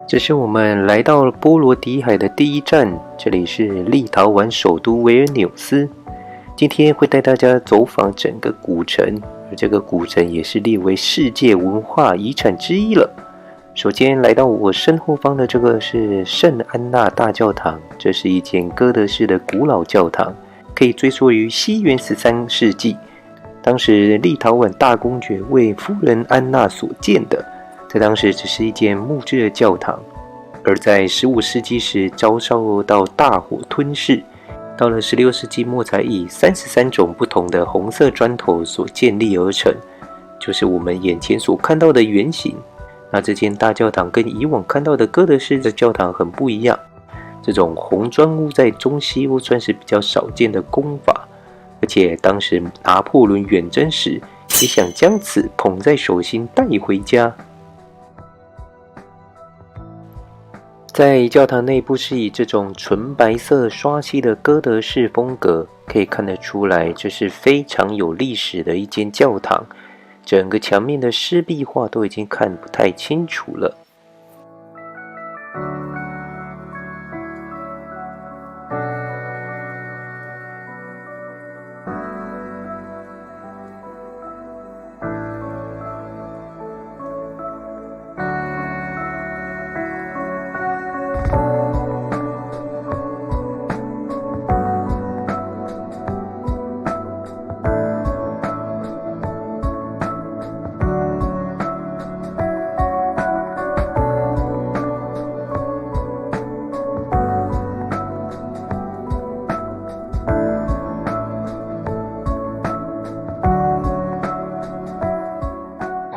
这是我们来到波罗的海的第一站，这里是立陶宛首都维尔纽斯。今天会带大家走访整个古城，而这个古城也是列为世界文化遗产之一了。首先来到我身后方的这个是圣安娜大教堂，这是一间哥德式的古老教堂，可以追溯于西元13世纪，当时立陶宛大公爵为夫人安娜所建的。在当时只是一间木质的教堂，而在15世纪时遭受到大火吞噬，到了16世纪末才以33种不同的红色砖头所建立而成，就是我们眼前所看到的圆形。那这间大教堂跟以往看到的哥德式的教堂很不一样，这种红砖屋在中西欧算是比较少见的工法，而且当时拿破仑远征时也想将此捧在手心带回家。在教堂内部是以这种纯白色刷漆的哥德式风格，可以看得出来这是非常有历史的一间教堂，整个墙面的湿壁画都已经看不太清楚了。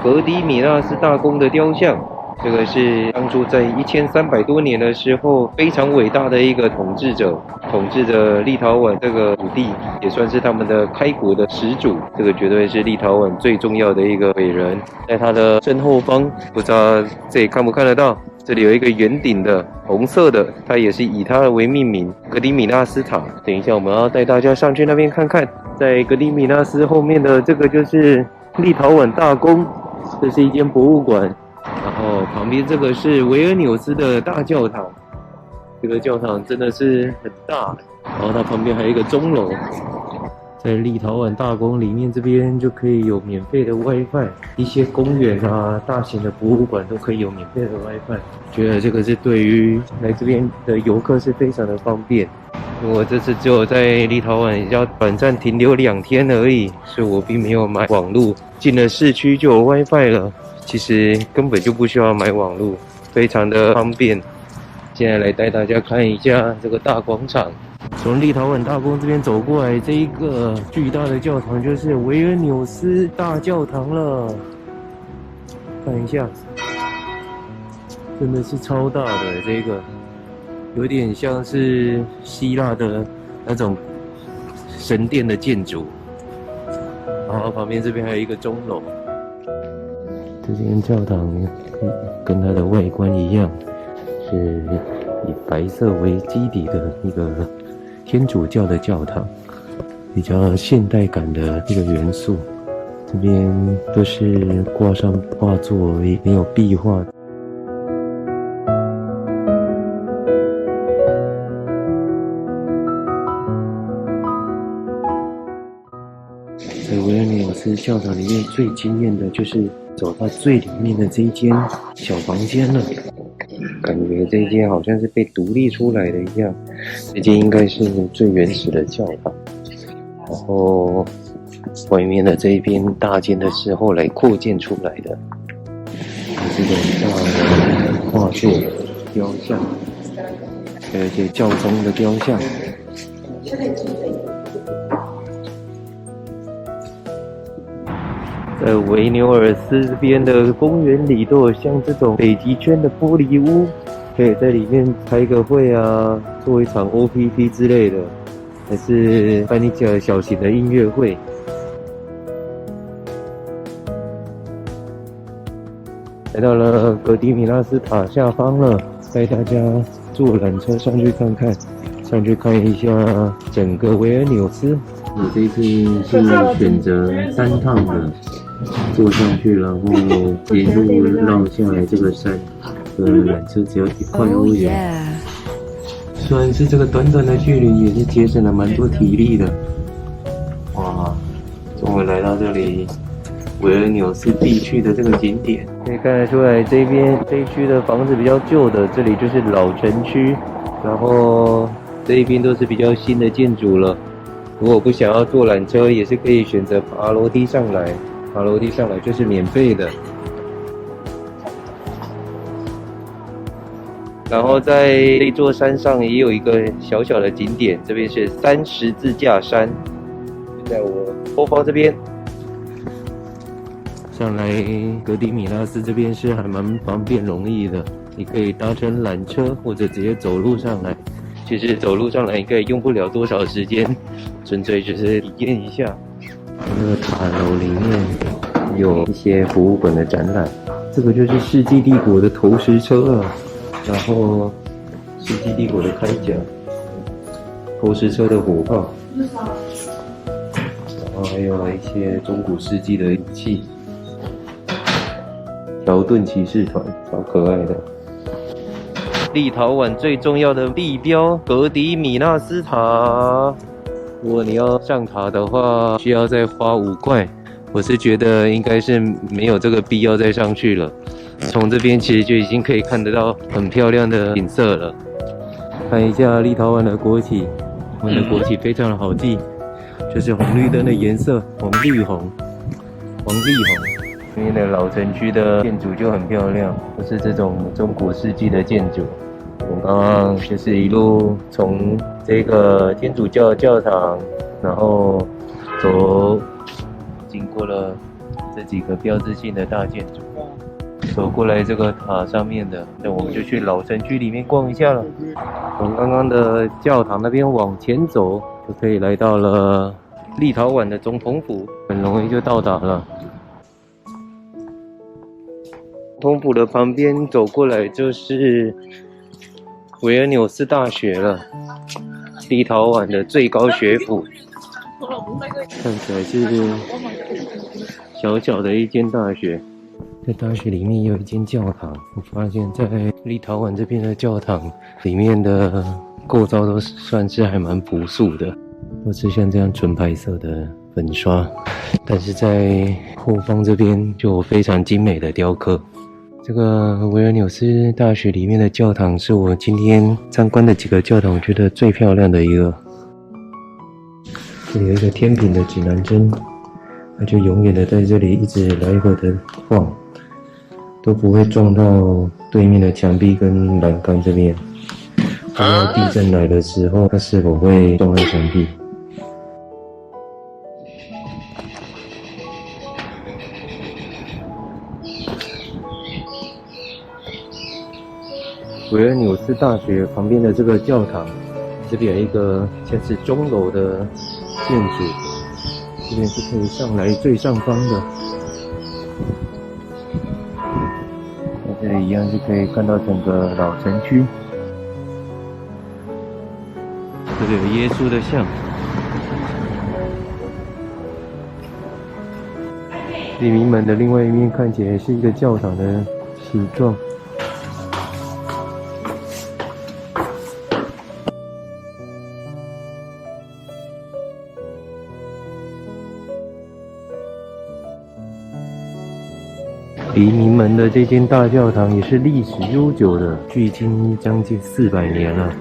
格迪米纳斯大公的雕像，这个是当初在1300多年的时候非常伟大的一个统治者，统治着立陶宛这个土地，也算是他们的开国的始祖。这个绝对是立陶宛最重要的一个伟人。在他的正后方，不知道这里看不看得到，这里有一个圆顶的红色的，它也是以它为命名，格迪米纳斯塔。等一下我们要带大家上去那边看看，在格迪米纳斯后面的这个就是立陶宛大公，这是一间博物馆，然后旁边这个是维尔纽斯的大教堂，这个教堂真的是很大，然后它旁边还有一个钟楼。在立陶宛大公里面这边就可以有免费的 WiFi， 一些公园啊、大型的博物馆都可以有免费的 WiFi， 觉得这个是对于来这边的游客是非常的方便。我这次只有在立陶宛要短暂停留2天而已，所以我并没有买网路。进了市区就有 WiFi 了，其实根本就不需要买网路，非常的方便。现在来带大家看一下这个大广场。从立陶宛大公这边走过来，这一个巨大的教堂就是维尔纽斯大教堂了。看一下，真的是超大的，这个有点像是希腊的那种神殿的建筑。然后旁边这边还有一个钟楼。这间教堂跟它的外观一样，是以白色为基底的一个天主教的教堂，比较现代感的一个元素。这边都是挂上画作，没有壁画。在维尔纽斯教堂里面最惊艳的就是走到最里面的这一间小房间了，感觉这一间好像是被独立出来的一样。这间应该是最原始的教堂，然后外面的这一边大间的是后来扩建出来的，这种大的画作、雕像，还有一些教宗的雕像。在维纽尔斯这边的公园里都有像这种北极圈的玻璃屋，可以在里面开个会啊，做一场 OPT 之类的，还是办一个小型的音乐会。来到了格迪米纳斯塔下方了，带大家坐缆车上去看看，上去看一下整个维尔纽斯。我这一次是选择单趟的，坐上去然后沿路绕下来这个山，个缆车只要1块欧元。虽然是这个短短的距离，也是节省了蛮多体力的。哇，终于来到这里维尔纽斯必去的这个景点。可以看得出来，这一区的房子比较旧的，这里就是老城区，然后这一边都是比较新的建筑了。如果不想要坐缆车，也是可以选择爬楼梯上来，爬楼梯上来就是免费的。然后在这座山上也有一个小小的景点，这边是3十字架山，就在我后方这边。上来格迪米纳斯这边是还蛮方便容易的，你可以搭乘缆车或者直接走路上来。其实走路上来应该用不了多少时间，纯粹只是体验一下。那个塔楼里面有一些博物馆的展览，这个就是世纪帝国的投石车啊，然后世纪帝国的铠甲，投石车的火炮，然后还有一些中古世纪的武器。条顿骑士团，超可爱的。立陶宛最重要的地标格迪米纳斯塔，如果你要上塔的话，需要再花5块。我是觉得应该是没有这个必要再上去了。从这边其实就已经可以看得到很漂亮的景色了。看一下立陶宛的国旗，我们的国旗非常的好记，就是红绿灯的颜色，红绿红，黄绿红。这边的老城区的建筑就很漂亮，都是这种中古世纪的建筑。我刚刚就是一路从这个天主教教堂，然后经过了这几个标志性的大建筑，走过来这个塔上面的，那我们就去老城区里面逛一下了。从刚刚的教堂那边往前走，就可以来到了立陶宛的总统府，很容易就到达了。总统府的旁边走过来就是维尔纽斯大学了，立陶宛的最高学府。看起来是小小的一间大学，在大学里面也有一间教堂。我发现在立陶宛这边的教堂里面的构造都算是还蛮朴素的，都是像这样纯白色的粉刷，但是在后方这边就有非常精美的雕刻。这个维尔纽斯大学里面的教堂是我今天参观的几个教堂我觉得最漂亮的一个。这里有一个天平的指南针，它就永远的在这里一直来回的晃，都不会撞到对面的墙壁跟栏杆这边。当地震来的时候，它是否会撞到墙壁？维尔纽斯大学旁边的这个教堂，这边有一个像是钟楼的建筑，这边是可以上来最上方的。在这里一样是可以看到整个老城区。这里有耶稣的像。利民门的另外一面看起来是一个教堂的形状。黎明门的这间大教堂也是历史悠久的，距今将近400年了。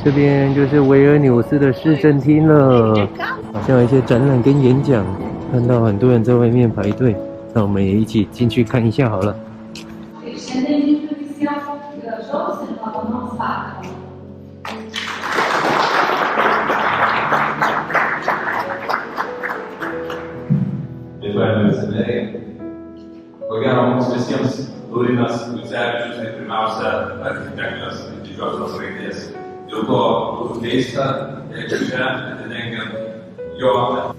这边就是维尔纽斯的市政厅了，好像有一些展览跟演讲，看到很多人在外面排队，那我们也一起进去看一下好了。Ko gero mums visiems Turinas Gucevičius tai pirmiausia architektas didžiosios raidės. Dėl to būtų keista, jeigu čia atidengiant jo.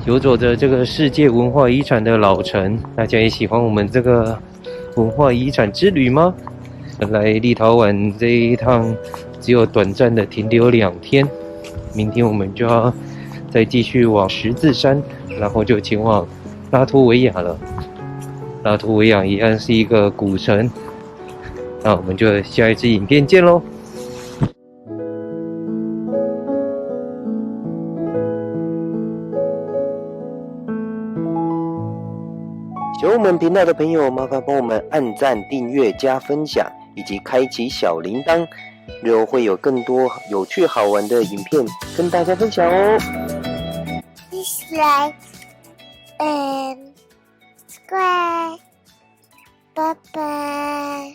游走着这个世界文化遗产的老城，大家也喜欢我们这个文化遗产之旅吗？来立陶宛这一趟只有短暂的停留2天，明天我们就要再继续往十字山，然后就前往拉脱维亚了。拉脱维亚一样是一个古城。那我们就下一支影片见喽。喜欢我们频道的朋友，麻烦帮我们按赞、订阅、加分享，以及开启小铃铛，日后会有更多有趣好玩的影片跟大家分享哦。Please like and subscribe. Bye bye.